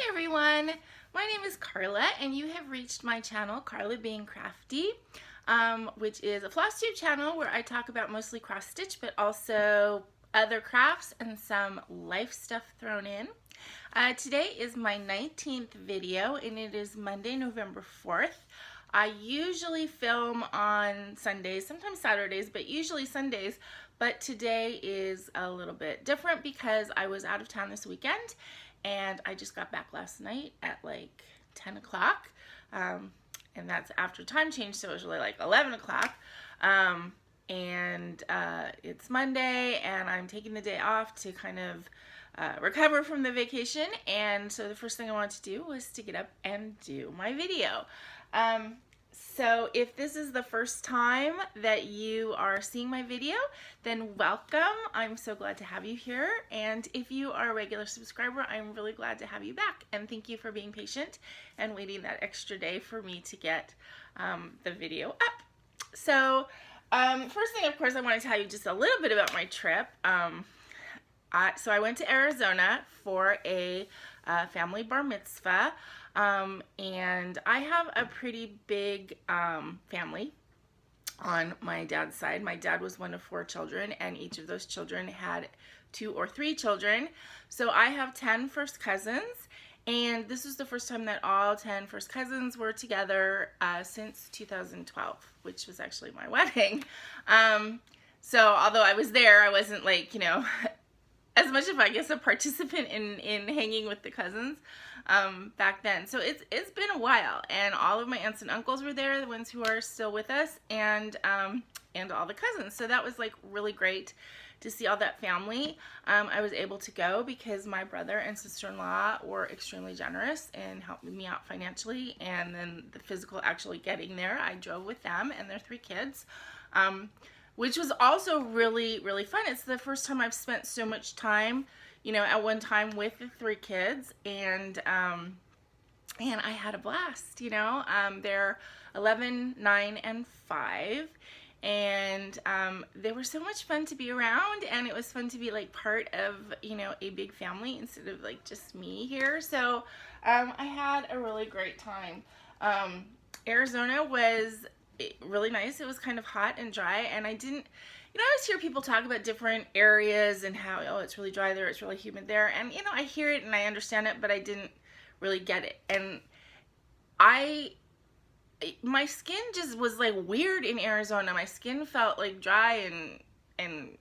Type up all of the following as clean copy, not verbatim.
Hi everyone, my name is Karla and you have reached my channel, KarlaBeingCrafty, which is a FlossTube channel where I talk about mostly cross stitch but also other crafts and some life stuff thrown in. Today is my 19th video and it is Monday, November 4th. I usually film on Sundays, sometimes Saturdays, but usually Sundays. But today is a little bit different because I was out of town this weekend and I just got back last night at like 10 o'clock. And that's after time change, so it was really like 11 o'clock. It's Monday and I'm taking the day off to kind of recover from the vacation. And so the first thing I wanted to do was to get up and do my video. So if this is the first time that you are seeing my video, then welcome. I'm so glad to have you here. And if you are a regular subscriber, I'm really glad to have you back. And thank you for being patient and waiting that extra day for me to get the video up. So first thing, of course, I want to tell you just a little bit about my trip. So I went to Arizona for a family bar mitzvah. And I have a pretty big family on my dad's side. My dad was one of 4 children, and each of those children had 2 or 3 children. So I have 10 first cousins, and this was the first time that all 10 first cousins were together since 2012, which was actually my wedding. So although I was there, I wasn't like, you know, as much of, I guess, a participant in hanging with the cousins back then. So it's been a while, and all of my aunts and uncles were there, the ones who are still with us, and all the cousins. So that was like really great to see all that family. I was able to go because my brother and sister-in-law were extremely generous in helping me out financially, and then the physical actually getting there, I drove with them and their 3 kids. Which was also really, really fun. It's the first time I've spent so much time, you know, at one time with the 3 kids, and I had a blast, you know. They're 11, 9, and 5, and they were so much fun to be around, and it was fun to be like part of, you know, a big family instead of like just me here. So I had a really great time. Arizona was really nice. It was kind of hot and dry, and I didn't, you know, I always hear people talk about different areas and how, oh, it's really dry there, it's really humid there, and you know, I hear it and I understand it, but I didn't really get it. And my skin just was like weird in Arizona. My skin felt like dry and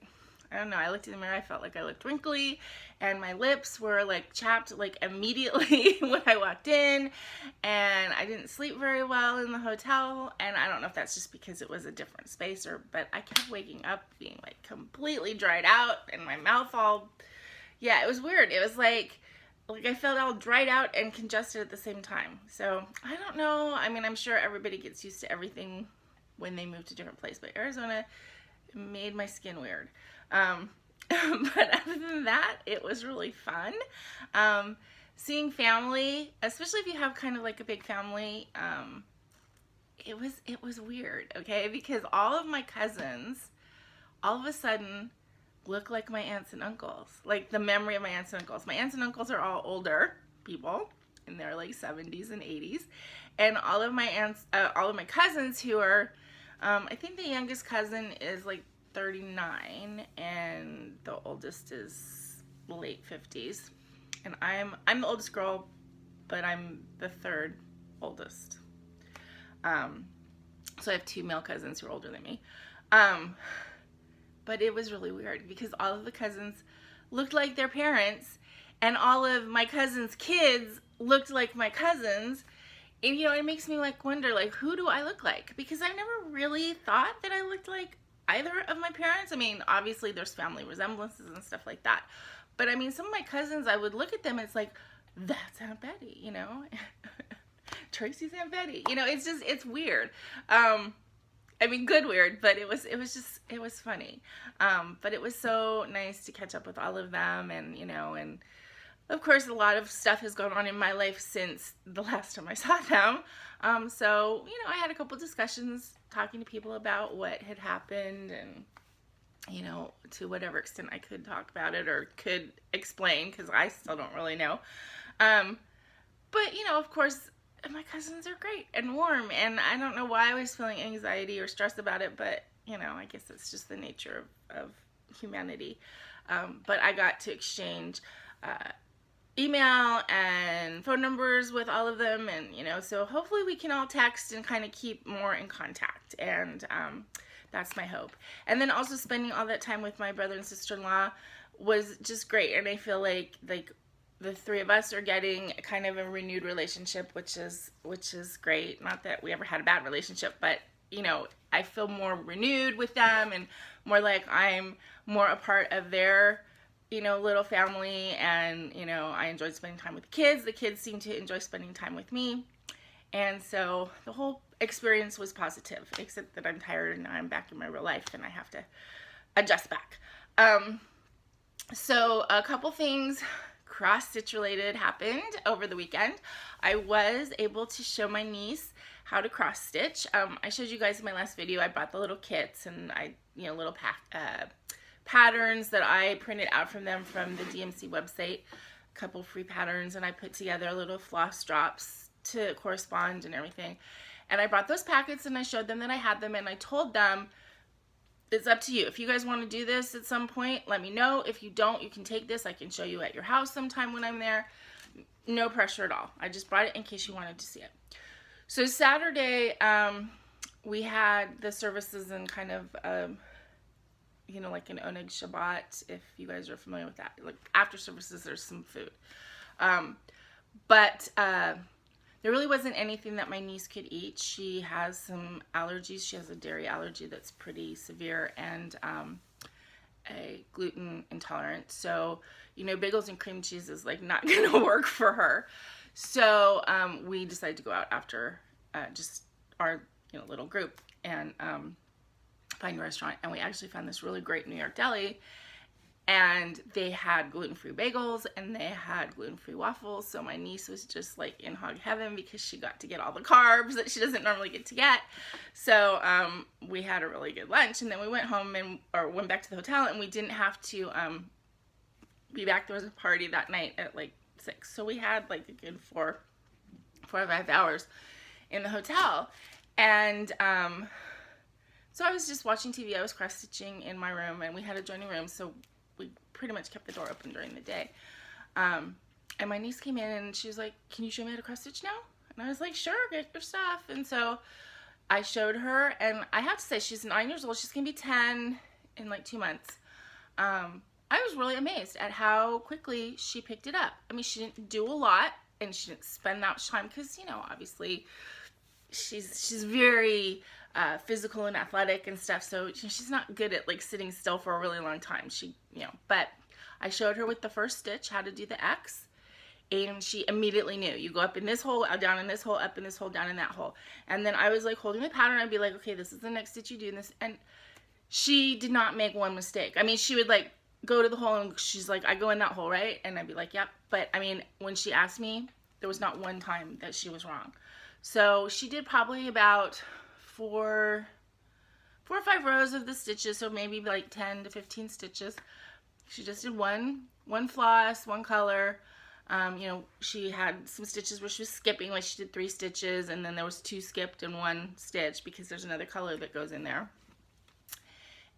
I don't know, I looked in the mirror, I felt like I looked wrinkly, and my lips were like chapped like immediately when I walked in, and I didn't sleep very well in the hotel, and I don't know if that's just because it was a different space, but I kept waking up being like completely dried out, and my mouth all, yeah, it was weird. It was like I felt all dried out and congested at the same time. So I don't know, I mean, I'm sure everybody gets used to everything when they move to a different place, but Arizona made my skin weird. But other than that, it was really fun. Seeing family, especially if you have kind of like a big family, it was weird, okay? Because all of my cousins all of a sudden look like my aunts and uncles. Like the memory of my aunts and uncles. My aunts and uncles are all older people in their like 70s and 80s. And all of my cousins who are, I think the youngest cousin is like 39 and the oldest is late 50s, and I'm the oldest girl, but I'm the 3rd oldest. So I have 2 male cousins who are older than me. But it was really weird because all of the cousins looked like their parents, and all of my cousins' kids looked like my cousins. And you know, it makes me like wonder, like, who do I look like? Because I never really thought that I looked like either of my parents. I mean, obviously there's family resemblances and stuff like that, but I mean, some of my cousins, I would look at them and it's like, that's Aunt Betty, you know. Tracy's Aunt Betty, you know. It's just, it's weird. I mean, good weird, but it was funny. But it was so nice to catch up with all of them, and you know, and of course a lot of stuff has gone on in my life since the last time I saw them. So, you know, I had a couple discussions talking to people about what had happened, and, you know, to whatever extent I could talk about it or could explain, because I still don't really know. But, you know, of course, my cousins are great and warm, and I don't know why I was feeling anxiety or stress about it, but, you know, I guess it's just the nature of humanity. But I got to exchange email and phone numbers with all of them, and, you know, so hopefully we can all text and kind of keep more in contact, and that's my hope. And then also spending all that time with my brother and sister-in-law was just great, and I feel like the three of us are getting kind of a renewed relationship, which is great. Not that we ever had a bad relationship, but, you know, I feel more renewed with them and more like I'm more a part of their, you know, little family, and, you know, I enjoyed spending time with the kids. The kids seem to enjoy spending time with me, and so the whole experience was positive, except that I'm tired and I'm back in my real life and I have to adjust back. So a couple things cross-stitch related happened over the weekend. I was able to show my niece how to cross-stitch. I showed you guys in my last video, I bought the little kits, and you know, little patterns that I printed out from them from the DMC website, a couple free patterns, and I put together little floss drops to correspond and everything. And I brought those packets and I showed them that I had them, and I told them, it's up to you. If you guys want to do this at some point, let me know. If you don't, you can take this. I can show you at your house sometime when I'm there. No pressure at all. I just brought it in case you wanted to see it. So Saturday, we had the services and kind of, you know, like an Oneg Shabbat, if you guys are familiar with that. Like after services, there's some food. But there really wasn't anything that my niece could eat. She has some allergies. She has a dairy allergy that's pretty severe, and a gluten intolerant. So, you know, bagels and cream cheese is like not gonna work for her. So we decided to go out after just our, you know, little group and find a restaurant. And we actually found this really great New York deli, and they had gluten-free bagels and they had gluten-free waffles. So my niece was just like in hog heaven because she got to get all the carbs that she doesn't normally get to get. So we had a really good lunch, and then we went home or went back to the hotel, and we didn't have to be back. There was a party that night at like 6. So we had like a good 4 or 5 hours in the hotel. And so I was just watching TV. I was cross-stitching in my room, and we had a joining room, so we pretty much kept the door open during the day. And my niece came in and she was like, "Can you show me how to cross-stitch now?" And I was like, "Sure, get your stuff." And so I showed her, and I have to say, she's 9 years old. She's gonna be 10 in like 2 months. I was really amazed at how quickly she picked it up. I mean, she didn't do a lot, and she didn't spend that much time because, you know, obviously she's very physical and athletic and stuff, so she's not good at like sitting still for a really long time. She, you know, but I showed her with the first stitch how to do the X, and she immediately knew. You go up in this hole, down in this hole, up in this hole, down in that hole. And then I was like holding the pattern. I'd be like, okay, this is the next stitch you do, this, and she did not make one mistake. I mean, she would like go to the hole and she's like, "I go in that hole, right?" And I'd be like, "Yep." But I mean, when she asked me, there was not one time that she was wrong. So she did probably about 4 or 5 rows of the stitches, so maybe like 10 to 15 stitches. She just did one floss, one color. You know, she had some stitches where she was skipping, like she did 3 stitches, and then there was 2 skipped and 1 stitch because there's another color that goes in there.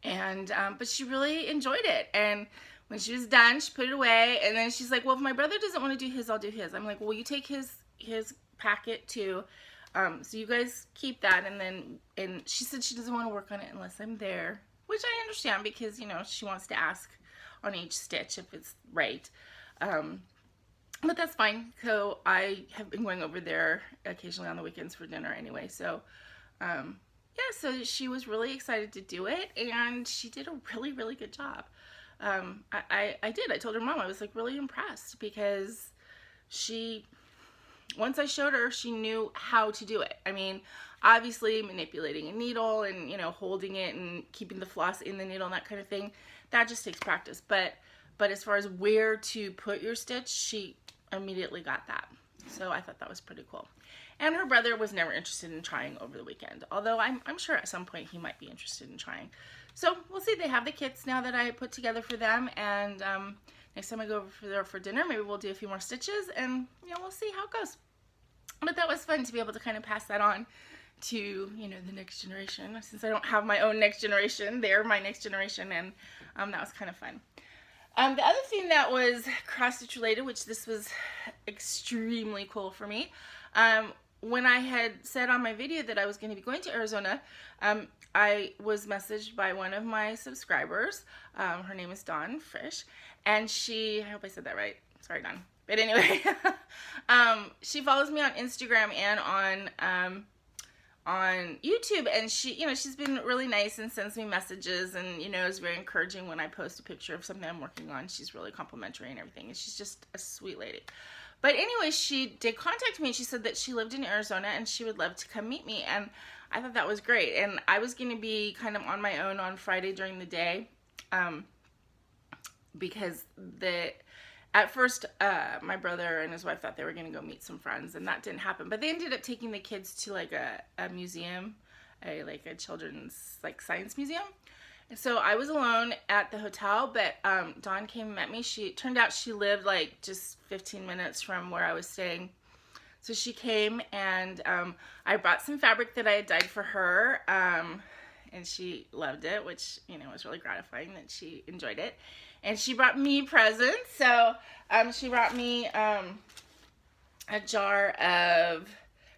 And but she really enjoyed it, and when she was done, she put it away, and then she's like, "Well, if my brother doesn't want to do his, I'll do his." I'm like, "Well, you take his packet too, so you guys keep that." And she said she doesn't want to work on it unless I'm there, which I understand because, you know, she wants to ask on each stitch if it's right. But that's fine. So I have been going over there occasionally on the weekends for dinner anyway. So yeah, so she was really excited to do it, and she did a really, really good job. I did. I told her mom I was like really impressed because once I showed her, she knew how to do it. I mean, obviously manipulating a needle and, you know, holding it and keeping the floss in the needle and that kind of thing, that just takes practice. But as far as where to put your stitch, she immediately got that. So I thought that was pretty cool. And her brother was never interested in trying over the weekend, although I'm sure at some point he might be interested in trying. So we'll see. They have the kits now that I put together for them, and next time I go over there for dinner, maybe we'll do a few more stitches, and you know, we'll see how it goes. But that was fun to be able to kind of pass that on to, you know, the next generation. Since I don't have my own next generation, they're my next generation, and that was kind of fun. The other thing that was cross stitch related, which this was extremely cool for me, when I had said on my video that I was going to be going to Arizona, I was messaged by one of my subscribers. Her name is Dawn Frisch, and she, I hope I said that right. Sorry, Dawn. But anyway, she follows me on Instagram and on YouTube, and she, you know, she's been really nice and sends me messages, and, you know, is very encouraging when I post a picture of something I'm working on. She's really complimentary and everything, and she's just a sweet lady. But anyway, she did contact me, and she said that she lived in Arizona and she would love to come meet me, and I thought that was great. And I was going to be kind of on my own on Friday during the day, because at first, my brother and his wife thought they were going to go meet some friends, and that didn't happen. But they ended up taking the kids to like a museum, like a children's like science museum. And so I was alone at the hotel, but Dawn came and met me. Turned out she lived like just 15 minutes from where I was staying. So she came, and I brought some fabric that I had dyed for her, and she loved it, which, you know, was really gratifying that she enjoyed it. And she brought me presents. So she brought me a jar of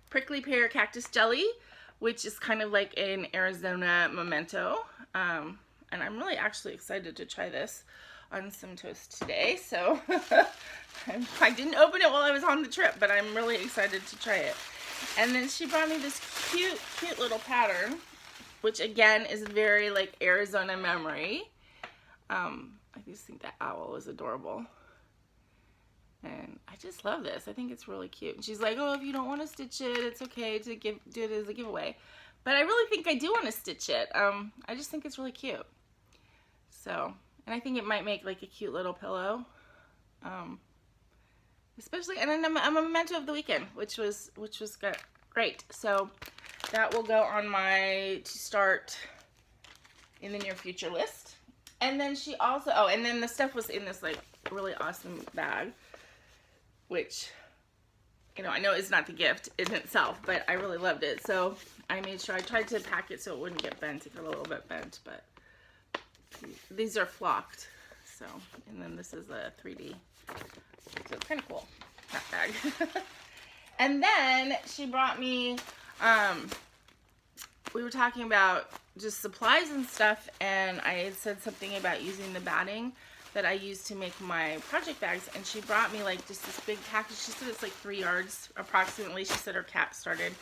prickly pear cactus jelly, which is kind of like an Arizona memento. And I'm really actually excited to try this on some toast today. So I didn't open it while I was on the trip, but I'm really excited to try it. And then she brought me this cute, cute little pattern, which again is very like Arizona memory. I just think that owl is adorable. And I just love this. I think it's really cute. And she's like, oh, if you don't want to stitch it, it's okay to do it as a giveaway. But I really think I do want to stitch it. I just think it's really cute. So, and I think it might make like a cute little pillow. Especially, and then I'm a memento of the weekend, which was great. So that will go on my to start in the near future list. And then she also, oh, and then the stuff was in this like really awesome bag, which, you know, I know it's not the gift in itself, but I really loved it. So I made sure I tried to pack it so it wouldn't get bent. It got a little bit bent, but these are flocked. So, and then this is a 3D. So it's kind of cool, that bag. And then she brought me, we were talking about just supplies and stuff, and I had said something about using the batting that I use to make my project bags, and she brought me like just this big package. She said it's like 3 yards approximately. She said her cat started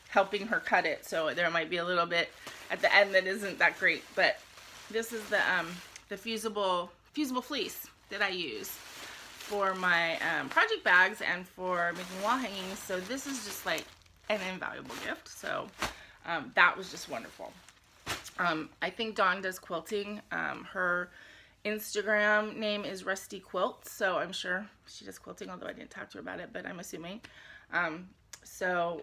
helping her cut it, so there might be a little bit at the end that isn't that great, but this is the fusible fleece that I use for my project bags and for making wall hangings. So this is just like an invaluable gift. So that was just wonderful. I think Dawn does quilting. Her Instagram name is Rusty Quilt, so I'm sure she does quilting, although I didn't talk to her about it, but I'm assuming. So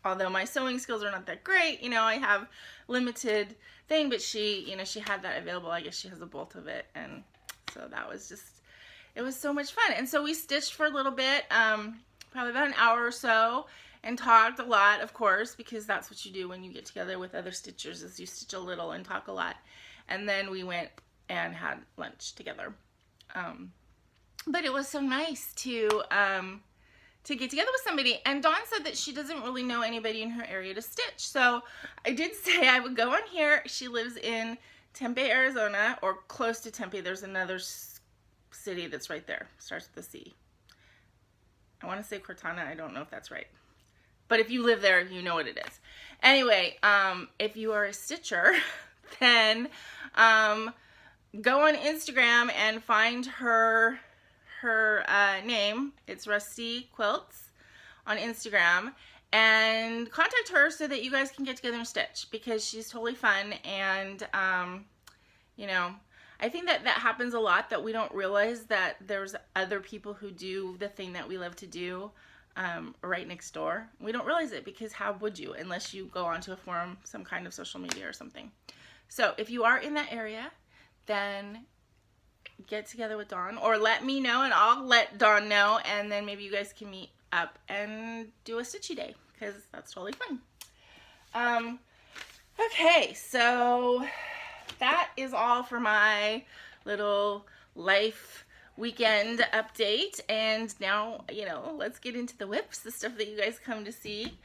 although my sewing skills are not that great, you know, I have limited thing, but she, you know, she had that available. I guess she has a bolt of it, and so that was just, it was so much fun. And so we stitched for a little bit, probably about an hour or so, and talked a lot, of course, because that's what you do when you get together with other stitchers, is you stitch a little and talk a lot. And then we went and had lunch together. But it was so nice to get together with somebody. And Dawn said that she doesn't really know anybody in her area to stitch. So I did say I would go on here. She lives in Tempe, Arizona, or close to Tempe. There's another city that's right there. Starts with a C. I want to say Cortana. I don't know if that's right. But if you live there, you know what it is. Anyway, if you are a stitcher, then go on Instagram and find her name. It's Rusty Quilts on Instagram, and contact her so that you guys can get together and stitch, because she's totally fun. And you know, I think that happens a lot, that we don't realize that there's other people who do the thing that we love to do right next door. We don't realize it, because how would you, unless you go onto a forum, some kind of social media or something. So if you are in that area, then get together with Dawn, or let me know and I'll let Dawn know, and then maybe you guys can meet up and do a stitchy day, because that's totally fun. Okay, so that is all for my little life weekend update, and now, you know, let's get into the whips, the stuff that you guys come to see.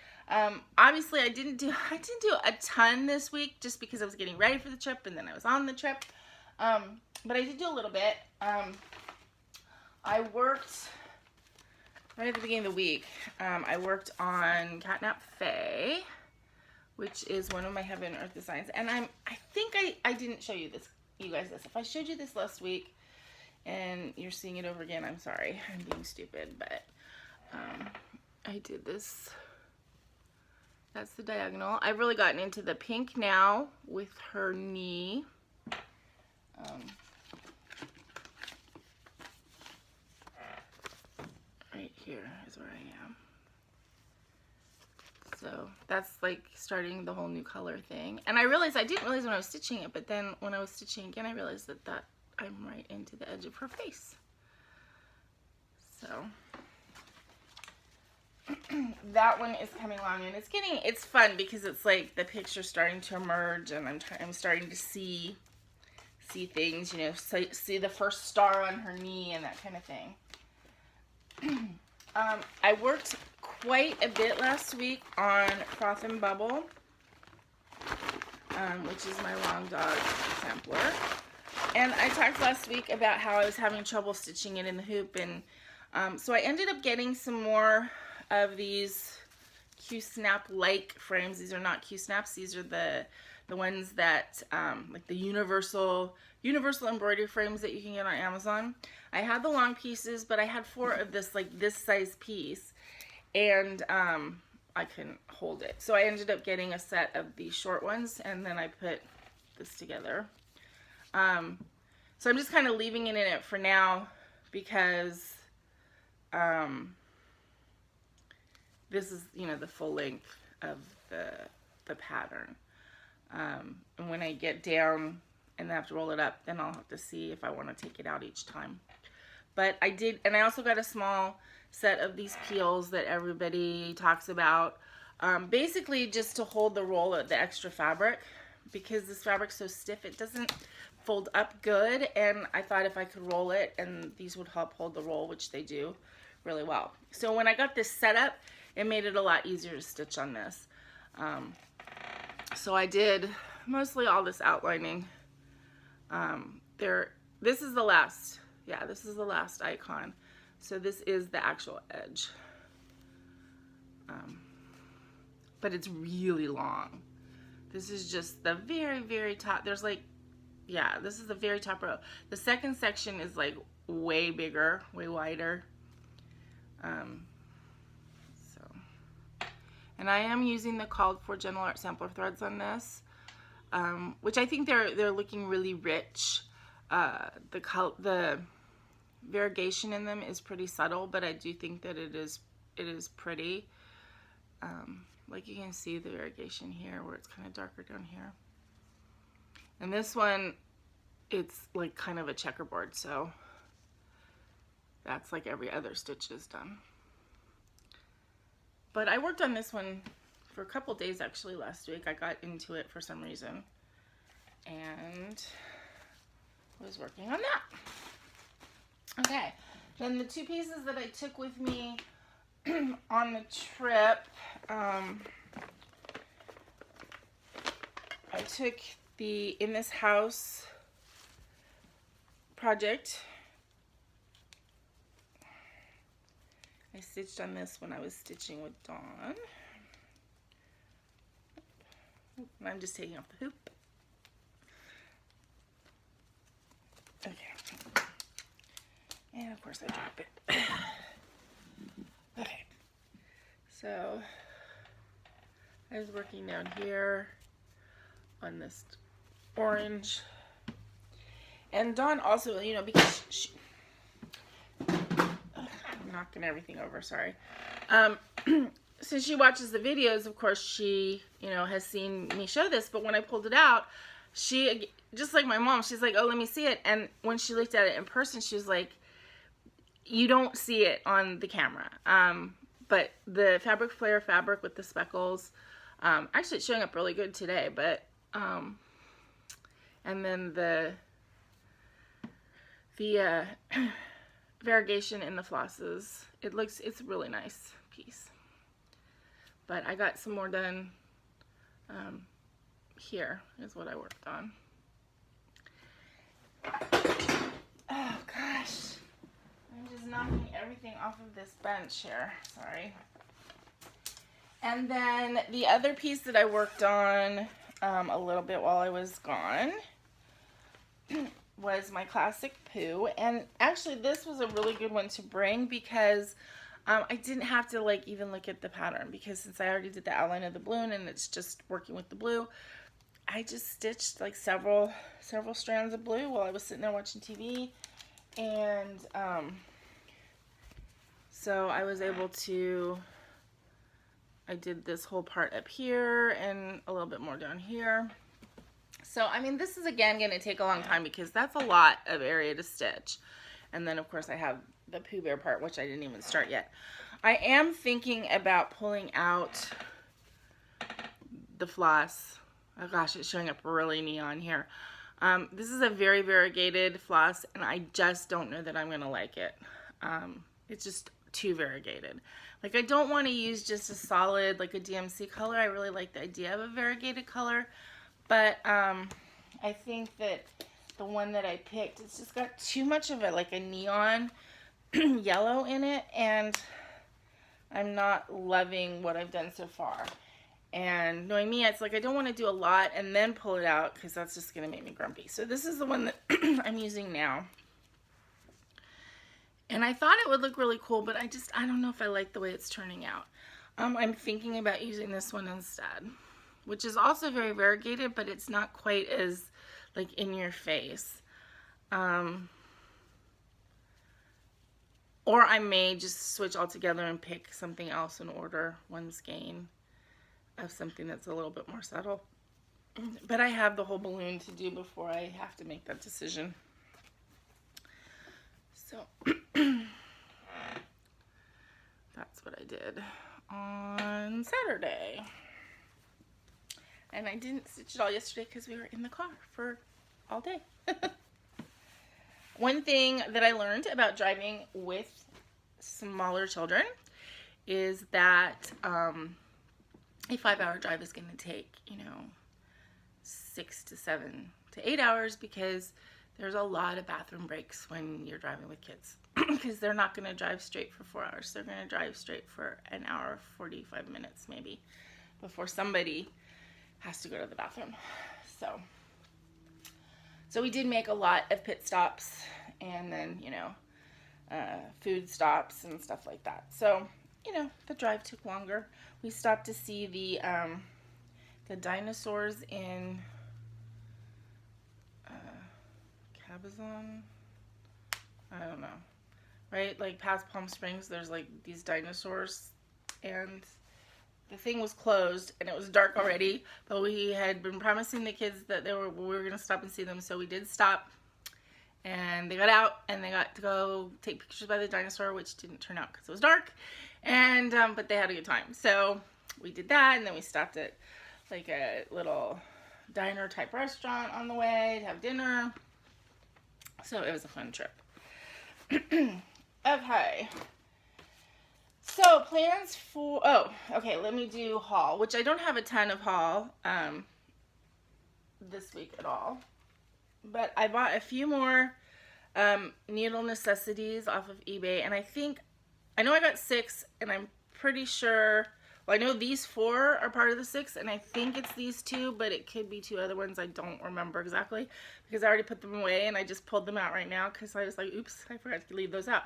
Obviously I didn't do a ton this week just because I was getting ready for the trip and then I was on the trip. But I did do a little bit. I worked right at the beginning of the week. I worked on Catnip Faye, which is one of my Heaven Earth designs. And I think I didn't show you this, you guys, this. If I showed you this last week and you're seeing it over again, I'm sorry. I'm being stupid, but I did this. That's the diagonal. I've really gotten into the pink now with her knee. Right here is where I am. So that's like starting the whole new color thing. And I realized, I didn't realize when I was stitching it, but then when I was stitching again, I realized that I'm right into the edge of her face. So that one is coming along, and it's fun because it's like the picture's starting to emerge, and I'm starting to see things, you know, see the first star on her knee and that kind of thing. I worked quite a bit last week on Froth and Bubble, which is my long dog sampler. And I talked last week about how I was having trouble stitching it in the hoop, and so I ended up getting some more of these Q-snap-like frames. These are not Q-snaps. These are the ones that like the universal embroidery frames that you can get on Amazon. I had the long pieces, but I had 4 of this, like this size piece, and I couldn't hold it. So I ended up getting a set of these short ones, and then I put this together. So I'm just kind of leaving it in it for now because this is, you know, the full length of the pattern. And when I get down and I have to roll it up, then I'll have to see if I want to take it out each time. But I did, and I also got a small set of these peels that everybody talks about, basically just to hold the roll of the extra fabric, because this fabric's so stiff it doesn't fold up good, and I thought if I could roll it, and these would help hold the roll, which they do really well. So when I got this set up, it made it a lot easier to stitch on this. So I did mostly all this outlining. This is the last, yeah, this is the last icon. So this is the actual edge. But it's really long. This is just the very, very top. There's like, yeah, this is the very top row. The second section is like way bigger, way wider. And I am using the called for Gentle Art sampler threads on this, which I think they're looking really rich. The variegation in them is pretty subtle, but I do think that it is pretty. Like you can see the variegation here where it's kind of darker down here. And this one, it's like kind of a checkerboard, so that's like every other stitch is done. But I worked on this one for a couple days actually last week. I got into it for some reason and was working on that. Okay, then the 2 pieces that I took with me on the trip, I took the In This House project. I stitched on this when I was stitching with Dawn. I'm just taking off the hoop. Okay. And of course I drop it. Okay. So I was working down here on this orange. And Dawn also, you know, because she, I'm knocking everything over, sorry. Since she watches the videos, of course, she, you know, has seen me show this, but when I pulled it out, she just like my mom, she's like, oh, let me see it. And when she looked at it in person, she was like, you don't see it on the camera. But the Fabric Flare fabric with the speckles, actually it's showing up really good today, but, and then the variegation in the flosses, it's a really nice piece. But I got some more done, here is what I worked on. Oh gosh, I'm just knocking everything off of this bench here, sorry. And then the other piece that I worked on a little bit while I was gone was my classic Pooh. And actually this was a really good one to bring because I didn't have to like even look at the pattern, because since I already did the outline of the balloon and it's just working with the blue, I just stitched like several strands of blue while I was sitting there watching TV. And so I was able to, I did this whole part up here and a little bit more down here. So I mean, this is again going to take a long time because that's a lot of area to stitch. And then of course I have the Pooh Bear part, which I didn't even start yet. I am thinking about pulling out the floss. Oh gosh, it's showing up really neon here. This is a very variegated floss, and I just don't know that I'm going to like it. It's just too variegated. Like, I don't want to use just a solid, like a DMC color. I really like the idea of a variegated color, but I think that the one that I picked, it's just got too much of it, like a neon yellow in it, and I'm not loving what I've done so far. And knowing me, it's like I don't want to do a lot and then pull it out because that's just going to make me grumpy. So this is the one that I'm using now. And I thought it would look really cool, but I don't know if I like the way it's turning out. I'm thinking about using this one instead, which is also very variegated, but it's not quite as like in your face. Or I may just switch altogether and pick something else and order one skein of something that's a little bit more subtle. But I have the whole balloon to do before I have to make that decision. So that's what I did on Saturday. And I didn't stitch it all yesterday because we were in the car for all day. One thing that I learned about driving with smaller children is that a 5-hour drive is going to take, 6 to 7 to 8 hours, because there's a lot of bathroom breaks when you're driving with kids, because they're not going to drive straight for 4 hours. They're going to drive straight for an hour, 45 minutes maybe, before somebody has to go to the bathroom. So we did make a lot of pit stops and then, food stops and stuff like that. So, the drive took longer. We stopped to see the dinosaurs in Cabazon. I don't know. Right? Like past Palm Springs, there's like these dinosaurs, and the thing was closed and it was dark already, but we had been promising the kids that we were going to stop and see them, so we did stop. And they got out and they got to go take pictures by the dinosaur, which didn't turn out because it was dark. And but they had a good time. So we did that, and then we stopped at like a little diner type restaurant on the way to have dinner. So it was a fun trip. Okay. So plans for, okay, let me do haul, which I don't have a ton of haul this week at all. But I bought a few more Needle Necessities off of eBay, and I know I got 6, and I'm pretty sure, well, I know these 4 are part of the 6, and I think it's these 2, but it could be 2 other ones. I don't remember exactly, because I already put them away, and I just pulled them out right now, because I was like, oops, I forgot to leave those out.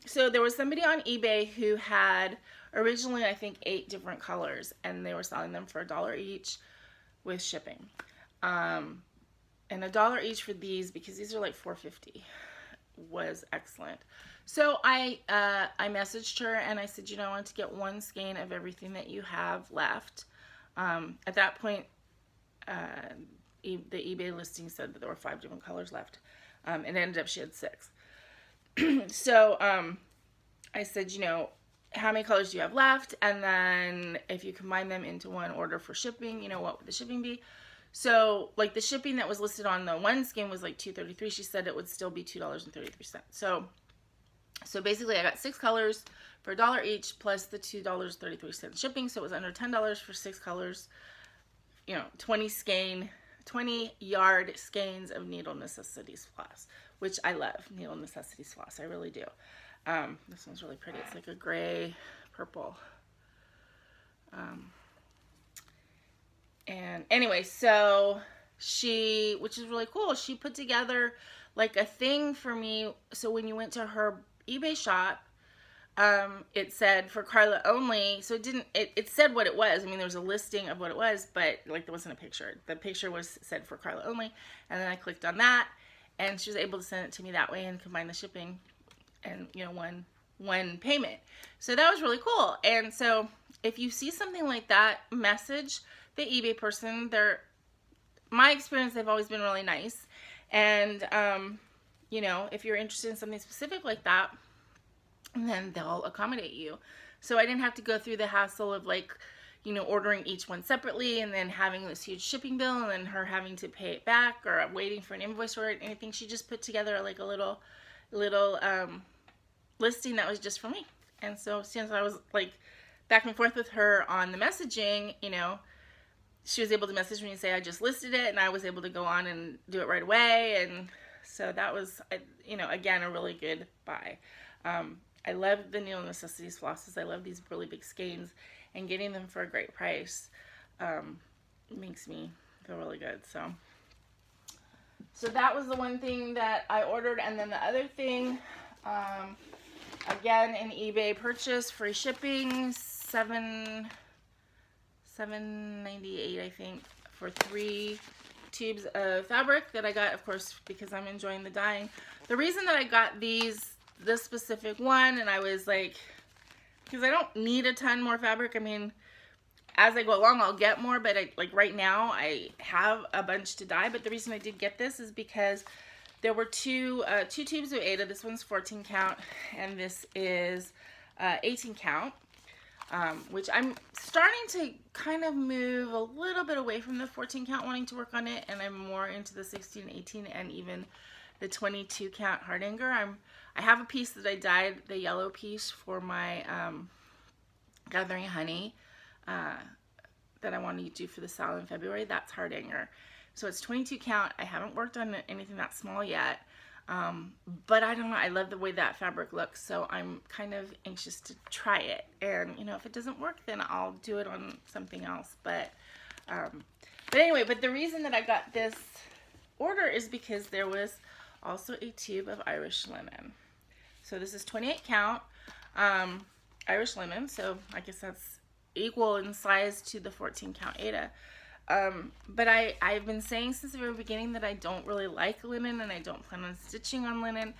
So there was somebody on eBay who had originally, I think, 8 different colors, and they were selling them for $1 each with shipping. And $1 each for these, because these are like $4.50, was excellent. So I messaged her and I said, I want to get 1 skein of everything that you have left. At that point, the eBay listing said that there were 5 different colors left. And it ended up she had 6. So I said, you know, how many colors do you have left? And then if you combine them into one order for shipping, you know, what would the shipping be? So like the shipping that was listed on the one skein was like $2.33. She said it would still be $2.33. So basically I got 6 colors for $1 each plus the $2.33 shipping. So it was under $10 for 6 colors, you know, 20 yard skeins of Needle Necessities floss, which I love. Needle Necessities floss, I really do. This one's really pretty. It's like a gray purple. And anyway, so she, which is really cool, she put together like a thing for me. So when you went to her eBay shop, it said for Karla only. So it said what it was. I mean, there was a listing of what it was, but like there wasn't a picture. The picture was said for Karla only. And then I clicked on that and she was able to send it to me that way and combine the shipping and, you know, one payment. So that was really cool. And so if you see something like that, message the eBay person. My experience, they've always been really nice. And, you know, if you're interested in something specific like that, then they'll accommodate you. So I didn't have to go through the hassle of like, you know, ordering each one separately and then having this huge shipping bill and then her having to pay it back or waiting for an invoice or anything. She just put together like a little listing that was just for me. And so since I was like back and forth with her on the messaging, you know, she was able to message me and say I just listed it, and I was able to go on and do it right away. And so that was, you know, again, a really good buy. I love the Needle Necessities flosses. I love these really big skeins, and getting them for a great price makes me feel really good. So that was the one thing that I ordered. And then the other thing, again, an eBay purchase, free shipping, $7.98 I think, for 3 tubes of fabric that I got, of course, because I'm enjoying the dyeing. The reason that I got this specific one, and I was like, because I don't need a ton more fabric. I mean, as I go along, I'll get more, but like right now I have a bunch to dye. But the reason I did get this is because there were two tubes of Aida. This one's 14 count, and this is 18 count. Which I'm starting to kind of move a little bit away from the 14 count, wanting to work on it, and I'm more into the 16, 18, and even the 22 count hardanger. I have a piece that I dyed, the yellow piece, for my Gathering Honey that I wanted to do for the sale in February. That's hardanger. So it's 22 count. I haven't worked on anything that small yet. But I don't know, I love the way that fabric looks, so I'm kind of anxious to try it. And, you know, if it doesn't work, then I'll do it on something else. But anyway, but the reason that I got this order is because there was also a tube of Irish linen. So this is 28 count Irish linen, so I guess that's equal in size to the 14 count Aida. But I've been saying since the very beginning that I don't really like linen, and I don't plan on stitching on linen.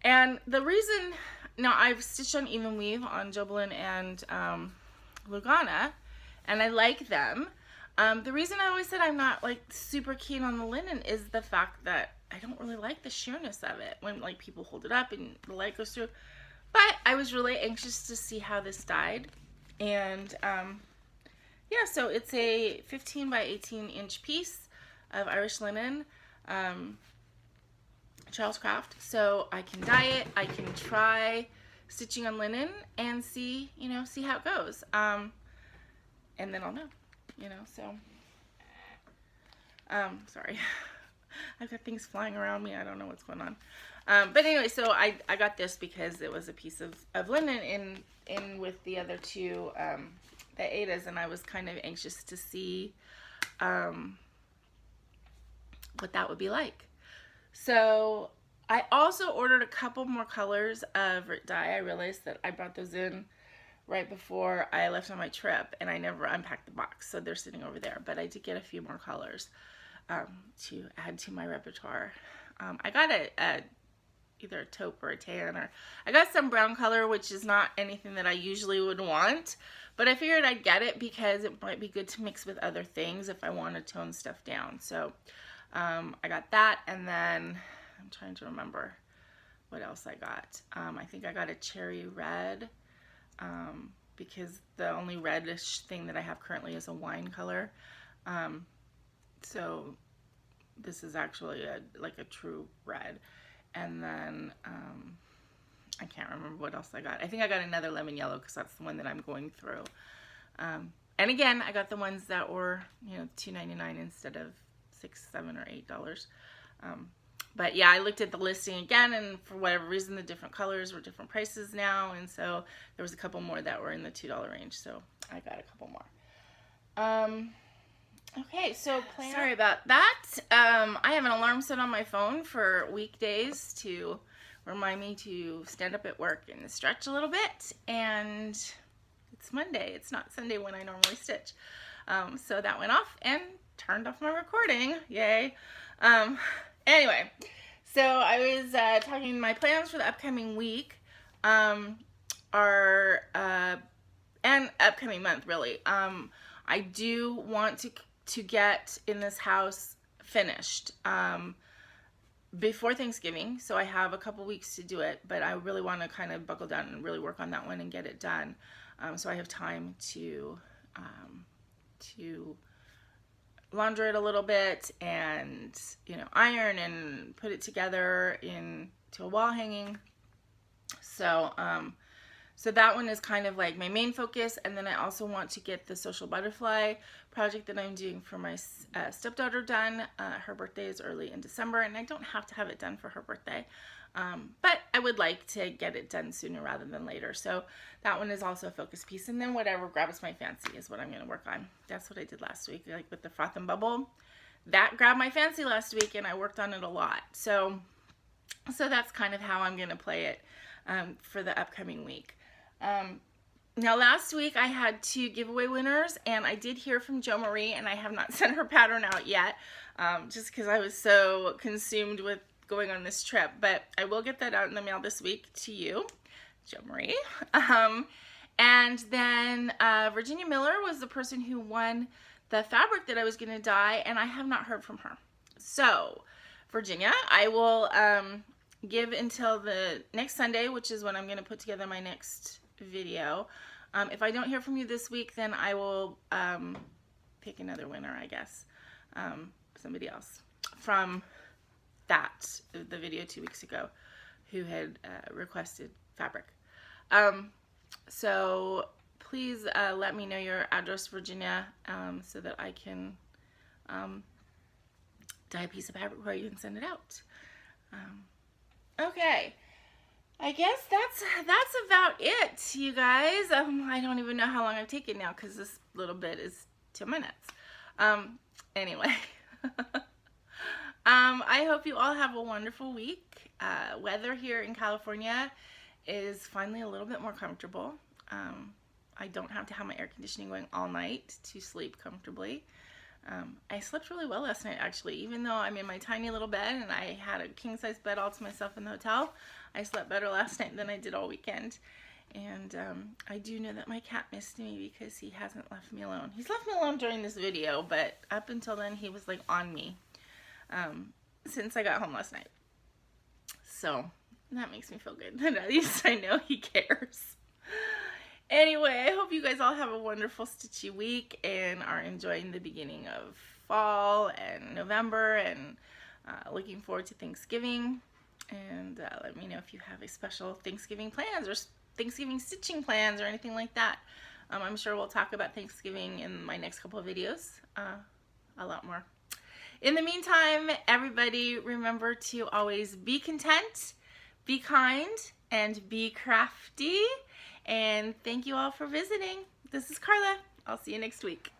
And the reason, now I've stitched on even weave on Jobelin and Lugana, and I like them. The reason I always said I'm not like super keen on the linen is the fact that I don't really like the sheerness of it when like people hold it up and the light goes through. But I was really anxious to see how this dyed, and yeah, so it's a 15 by 18 inch piece of Irish linen, Charles Craft. So I can dye it, I can try stitching on linen and see, you know, see how it goes. And then I'll know, you know, so, sorry. I've got things flying around me. I don't know what's going on. But anyway, so I got this because it was a piece of linen in with the other two, the Aidas, and I was kind of anxious to see what that would be like. So I also ordered a couple more colors of dye. I realized that I brought those in right before I left on my trip, and I never unpacked the box, so they're sitting over there. But I did get a few more colors to add to my repertoire. I got a either a taupe or a tan, or I got some brown color, which is not anything that I usually would want, but I figured I'd get it because it might be good to mix with other things if I want to tone stuff down. So I got that, and then I'm trying to remember what else I got. I think I got a cherry red, because the only reddish thing that I have currently is a wine color. So this is actually like a true red. And then I can't remember what else I got. I think I got another lemon yellow because that's the one that I'm going through. And again, I got the ones that were, you know, $2.99 instead of $6, $7, or $8. But yeah, I looked at the listing again, and for whatever reason, the different colors were different prices now, and so there was a couple more that were in the $2 range, so I got a couple more. Okay, so sorry about that. I have an alarm set on my phone for weekdays to remind me to stand up at work and stretch a little bit, and it's Monday. It's not Sunday when I normally stitch. So that went off and turned off my recording. Yay. Anyway, so I was talking my plans for the upcoming week and upcoming month, really. I do want to get in this house finished before Thanksgiving, so I have a couple weeks to do it, but I really want to kind of buckle down and really work on that one and get it done, so I have time to launder it a little bit and, you know, iron and put it together into a wall hanging. So so that one is kind of like my main focus, and then I also want to get the social butterfly project that I'm doing for my stepdaughter done. Her birthday is early in December, and I don't have to have it done for her birthday, but I would like to get it done sooner rather than later. So that one is also a focus piece, and then whatever grabs my fancy is what I'm going to work on. That's what I did last week, like with the froth and bubble. That grabbed my fancy last week, and I worked on it a lot. So that's kind of how I'm going to play it for the upcoming week. Now last week I had 2 giveaway winners, and I did hear from Jo Marie, and I have not sent her pattern out yet, just because I was so consumed with going on this trip, but I will get that out in the mail this week to you, Jo Marie. And then Virginia Miller was the person who won the fabric that I was going to dye, and I have not heard from her. So Virginia, I will give until the next Sunday, which is when I'm going to put together my next video. If I don't hear from you this week, then I will pick another winner, I guess. Somebody else from the video 2 weeks ago who had requested fabric. So please let me know your address, Virginia, so that I can dye a piece of fabric for you and send it out. Okay, I guess that's about it, you guys. I don't even know how long I've taken now because this little bit is 2 minutes. Anyway, I hope you all have a wonderful week. Weather here in California is finally a little bit more comfortable. I don't have to have my air conditioning going all night to sleep comfortably. I slept really well last night, actually, even though I'm in my tiny little bed and I had a king-size bed all to myself in the hotel. I slept better last night than I did all weekend. And I do know that my cat missed me because he hasn't left me alone. He's left me alone during this video, but up until then he was like on me since I got home last night. So that makes me feel good. At least I know he cares. Anyway, I hope you guys all have a wonderful stitchy week and are enjoying the beginning of fall and November, and looking forward to Thanksgiving. And let me know if you have a special Thanksgiving plans or Thanksgiving stitching plans or anything like that. I'm sure we'll talk about Thanksgiving in my next couple of videos, a lot more. In the meantime, everybody, remember to always be content, be kind, and be crafty. And thank you all for visiting. This is Karla. I'll see you next week.